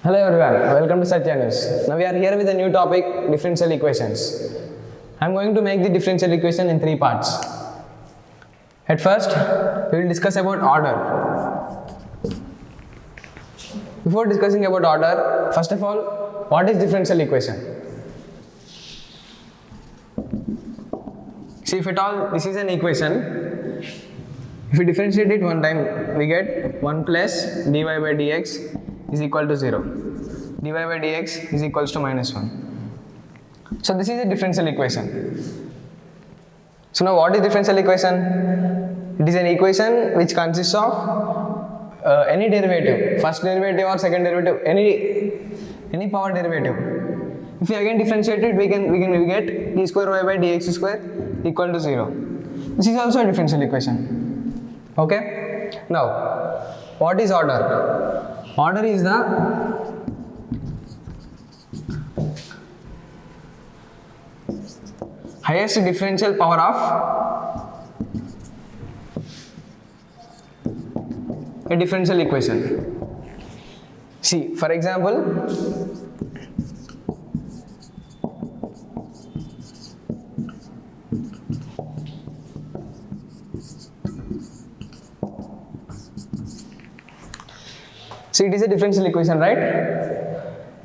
Hello everyone, welcome to Satya News. Now we are here with a new topic, differential equations. I am going to make the differential equation in three parts. At first, we will discuss about order. Before discussing about order, first of all, what is differential equation? See, if at all this is an equation, if we differentiate it one time, we get 1 plus dy by dx is equal to 0. dy by dx is equals to minus 1. So this is a differential equation. So now what is differential equation? It is an equation which consists of any derivative, first derivative or second derivative, any power derivative. If we again differentiate it, we get d square y by dx square equal to 0. This is also a differential equation. Okay? Now, what is order? Order is the highest differential power of a differential equation. See, for example, see, it is a differential equation, right?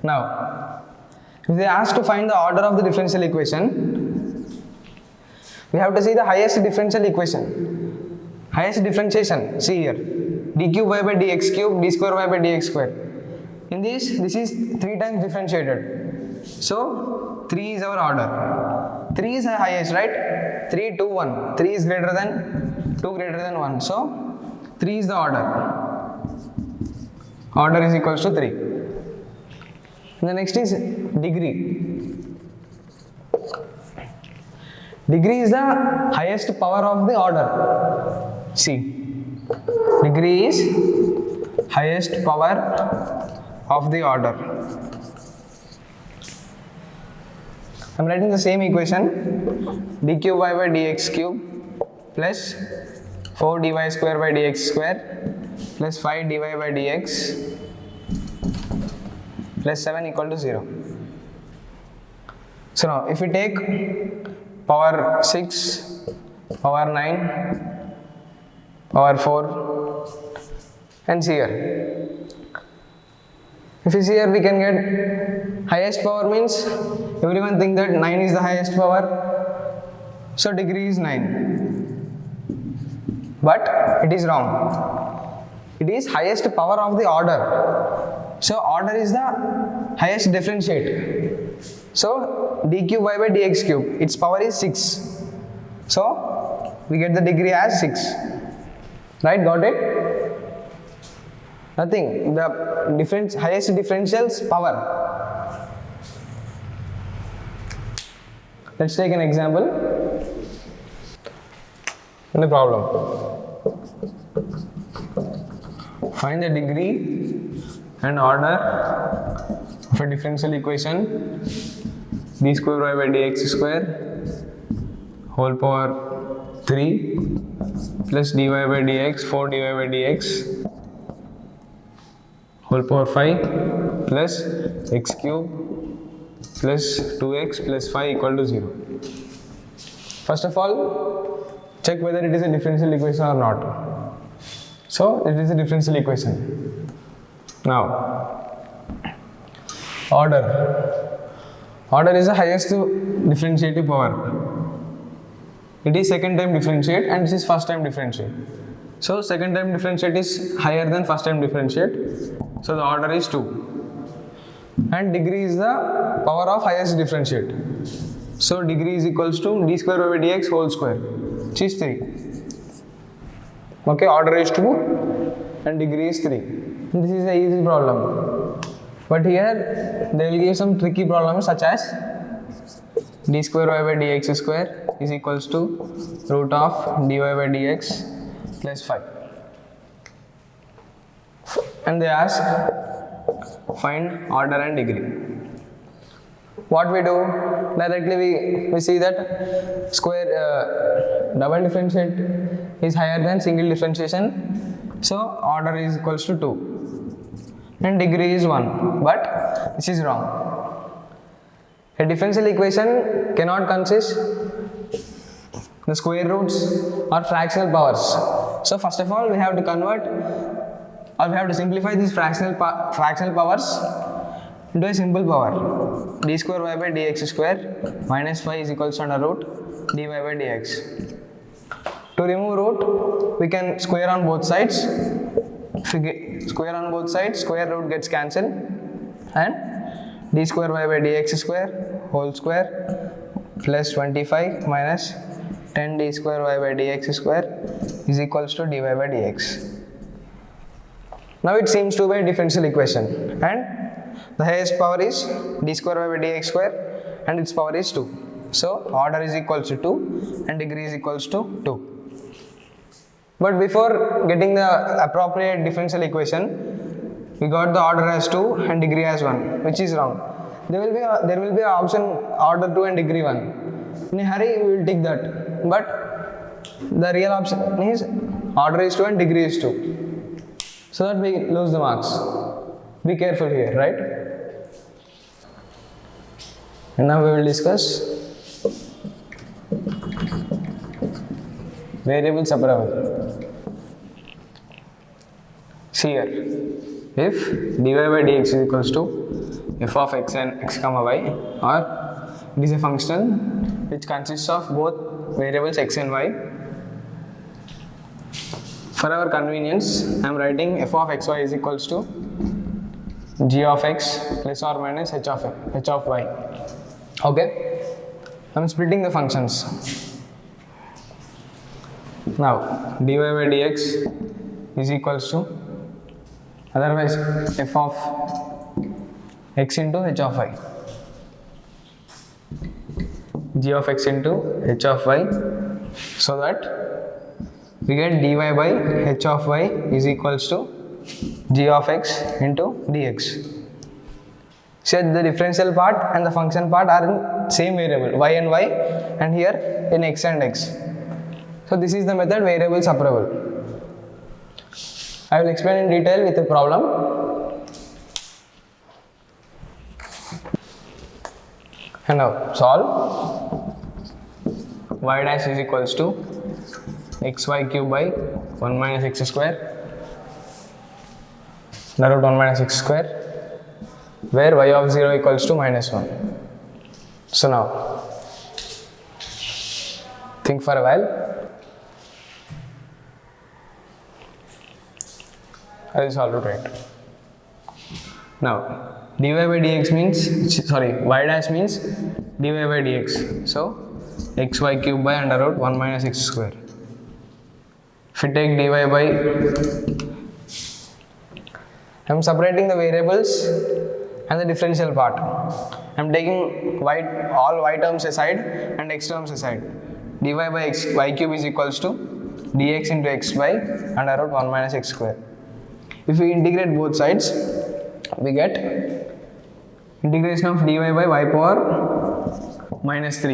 Now, if they ask to find the order of the differential equation, we have to see the highest differential equation, highest differentiation. See here, d cube y by dx cube, d square y by dx square. In this is 3 times differentiated. So, 3 is our order. 3 is the highest, right? 3, 2, 1. 3 is greater than 2 greater than 1. So, 3 is the order. Order is equals to 3. And the next is degree. Degree is the highest power of the order. See, degree is highest power of the order. I am writing the same equation, d cube y by dx cube plus 4 dy square by dx square plus 5 dy by dx plus 7 equal to 0. So now if we take power 6, power 9, power 4 and see here. If you see here, we can get highest power means everyone think that 9 is the highest power. So degree is 9. But it is wrong. It is highest power of the order. So order is the highest differentiate. So d cube y by dx cube, its power is 6. So we get the degree as 6. Right, got it? Nothing, the highest differentials power. Let's take an example. No problem. Find the degree and order of a differential equation d square y by dx square whole power 3 plus dy by dx 4 dy by dx whole power 5 plus x cube plus 2x plus 5 equal to 0. First of all, check whether it is a differential equation or not. So, it is a differential equation. Now, order. Order is the highest differentiative power. It is second time differentiate and this is first time differentiate. So, second time differentiate is higher than first time differentiate. So, the order is 2. And degree is the power of highest differentiate. So, degree is equals to d square by dx whole square, which is 3. Okay, order is 2 and degree is 3. This is an easy problem. But here, they will give some tricky problems such as d square y by dx square is equals to root of dy by dx plus 5. And they ask, find order and degree. What we do? Directly we see that square double differentiate is higher than single differentiation. So order is equals to 2. and degree is 1, but this is wrong. A differential equation cannot consist the square roots or fractional powers. So first of all we have to convert, or we have to simplify these fractional powers into a simple power. D square y by dx square minus 5 is equals to under root dy by dx. To remove root, we can square on both sides. If we square on both sides, square root gets cancelled, and d square y by dx square whole square plus 25 minus 10 d square y by dx square is equals to dy by dx. Now it seems to be a differential equation, and the highest power is d square y by dx square and its power is 2. So order is equals to 2 and degree is equals to 2. But before getting the appropriate differential equation, we got the order as 2 and degree as 1, which is wrong. There will be an option order 2 and degree 1. In a hurry, we will take that. But the real option is order is 2 and degree is 2. So that we lose the marks. Be careful here, right? And now we will discuss variable separable. See here, if dy by dx is equals to f of x and x comma y, or it is a function which consists of both variables x and y. For our convenience, I am writing f of xy is equals to g of x plus or minus h of y. Okay, I am splitting the functions. Now dy by dx is equals to, otherwise f of x into h of y, g of x into h of y, so that we get dy by h of y is equals to g of x into dx. So the differential part and the function part are in same variable y and y, and here in x and x. So this is the method variable separable. I will explain in detail with a problem. And now solve. Y dash is equals to xy cube by 1 minus x square, the root 1 minus x square, where y of 0 equals to minus 1. So now think for a while. I will solve it right. Now dy by dx means, y dash means dy by dx. So xy cube by under root 1 minus x square. If we take dy by, I am separating the variables and the differential part. I am taking all y terms aside and x terms aside. Dy by y cube is equals to dx into x by under root 1 minus x square. If we integrate both sides, we get integration of dy by y power minus 3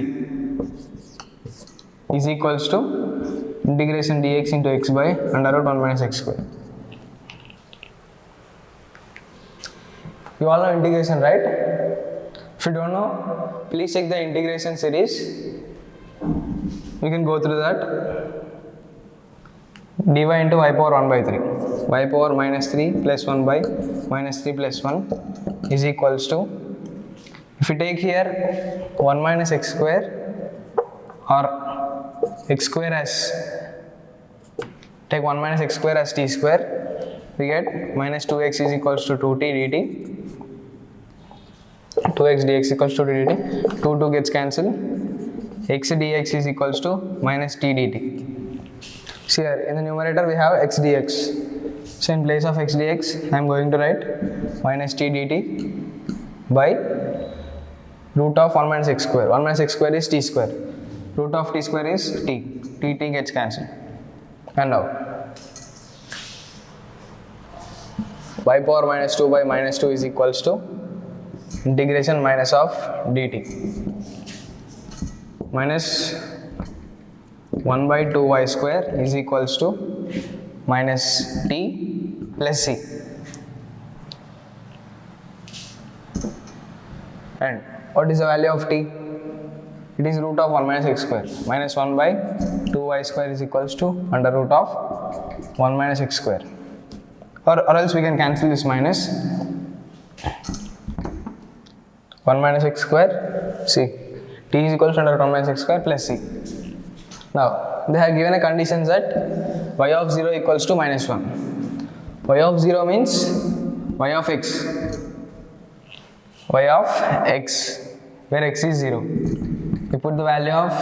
is equals to integration dx into x by under root 1 minus x square. You all know integration, right? If you don't know, please check the integration series. You can go through that. Dy into y power 1 by 3, y power minus 3 plus 1 by minus 3 plus 1 is equals to, if you take here 1 minus x square or x square as, take 1 minus x square as t square, we get minus 2x is equals to 2t dt, 2x dx equals to 2 dt, 2 gets cancelled, x dx is equals to minus t dt. See here, in the numerator we have x dx. So in place of x dx, I am going to write minus t dt by root of 1 minus x square. 1 minus x square is t square. Root of t square is t. T gets cancelled. And now y power minus 2 by minus 2 is equals to integration minus of dt minus 1 by 2y square is equals to minus t plus c. And what is the value of t? It is root of 1 minus x square. Minus 1 by 2y square is equals to under root of 1 minus x square. Or else we can cancel this minus. 1 minus x square, c. T is equals to under 1 minus x square plus c. Now, they have given a condition that y of 0 equals to minus 1. Y of 0 means y of x. Y of x, where x is 0. We put the value of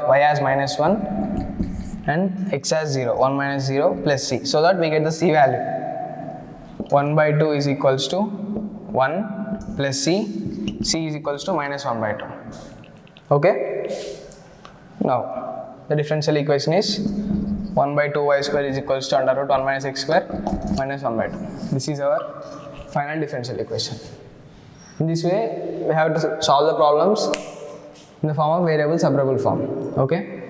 y as minus 1 and x as 0. 1 minus 0 plus c. So that we get the c value. 1 by 2 is equals to 1 plus c. C is equals to minus 1 by 2. Okay? Now, the differential equation is 1 by 2y square is equals to under root 1 minus x square minus 1 by 2. This is our final differential equation. In this way, we have to solve the problems in the form of variable separable form. Okay?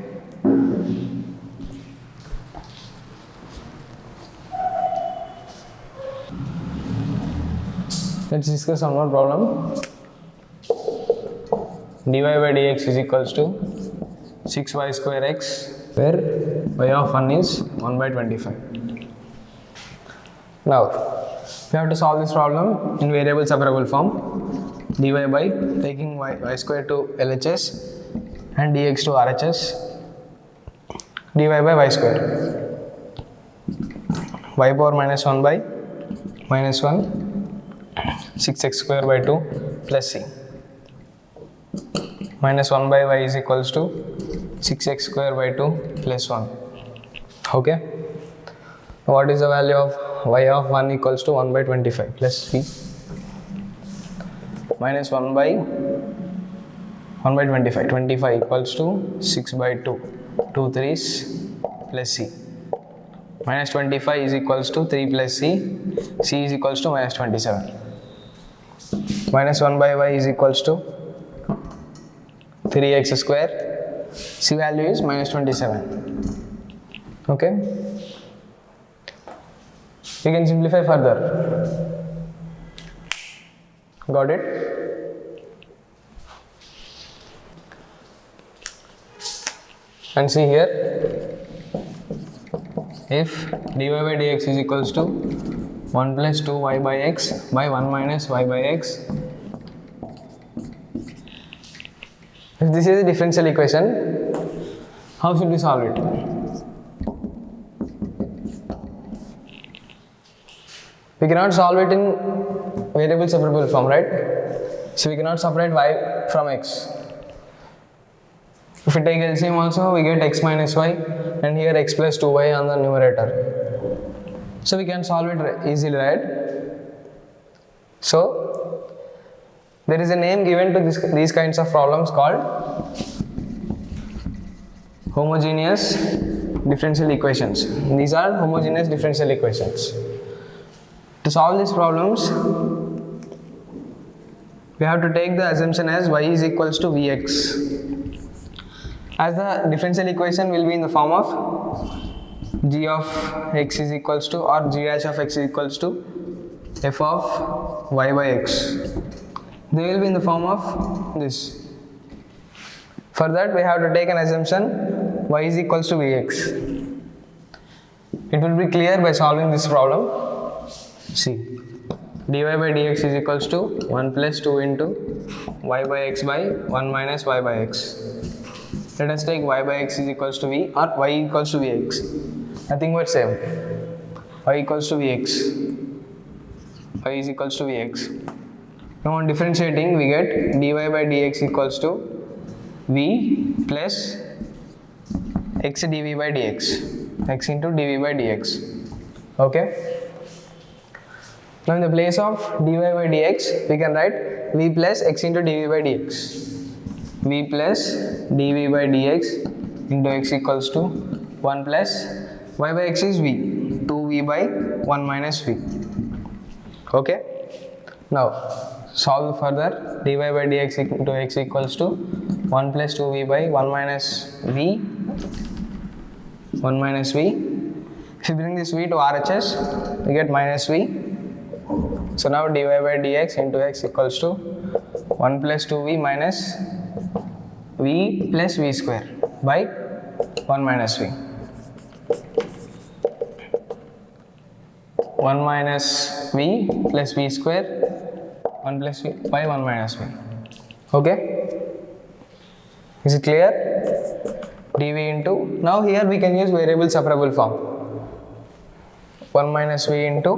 Let's discuss one more problem. dy by dx is equals to 6y square x, where y of 1 is 1 by 25. Now, we have to solve this problem in variable separable form. dy by taking y square to LHS and dx to RHS. dy by y square. Y power minus 1 by minus 1. 6x square by 2 plus c. Minus 1 by y is equals to 6x square by 2 plus 1. Okay. What is the value of y of 1 equals to 1 by 25 plus c. Minus 1 by 25. 25 equals to 6 by 2. 2 3s plus c. Minus 25 is equals to 3 plus c. C is equals to minus 27. Minus 1 by y is equals to 3x square. C value is minus 27. Okay. We can simplify further. Got it? And see here, if dy by dx is equals to 1 plus 2y by x by 1 minus y by x. If this is a differential equation, how should we solve it? We cannot solve it in variable separable form, right? So we cannot separate y from x. If we take LCM also, we get x minus y and here x plus 2y on the numerator. So we can solve it easily, right? So there is a name given to these kinds of problems called homogeneous differential equations. These are homogeneous differential equations. To solve these problems, we have to take the assumption as y is equals to vx. As the differential equation will be in the form of g of x is equals to or g dash of x is equals to f of y by x. They will be in the form of this. For that, we have to take an assumption y is equals to vx. It will be clear by solving this problem. See, dy by dx is equals to 1 plus 2 into y by x by 1 minus y by x. Let us take y by x is equals to v or y equals to vx. Nothing but same. Y equals to vx. Y is equals to vx. Now on differentiating, we get dy by dx equals to v plus x dv by dx. X into dv by dx. Okay. Now in the place of dy by dx, we can write v plus x into dv by dx. V plus dv by dx into x equals to 1 plus y by x is v, 2v by 1 minus v. Okay. Now solve further. Dy by dx into x equals to 1 plus 2v by 1 minus v. 1 minus v. If you bring this v to RHS, we get minus v. So now dy by dx into x equals to 1 plus 2v minus v plus v square by 1 minus v. 1 minus v plus v square 1 plus v by 1 minus v. Okay, is it clear? dv into, now here we can use variable separable form. 1 minus v into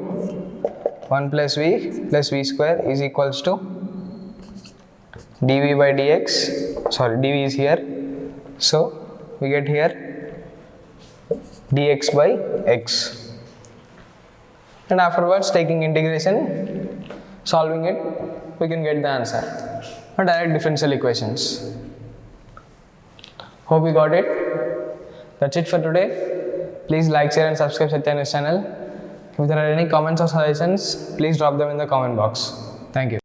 1 plus v square is equals to dv by dx, sorry dv is here, so we get here dx by x, and afterwards taking integration, solving it, we can get the answer, or direct differential equations. Hope you got it. That's it for today. Please like, share and subscribe Satya News channel. If there are any comments or suggestions, please drop them in the comment box. Thank you.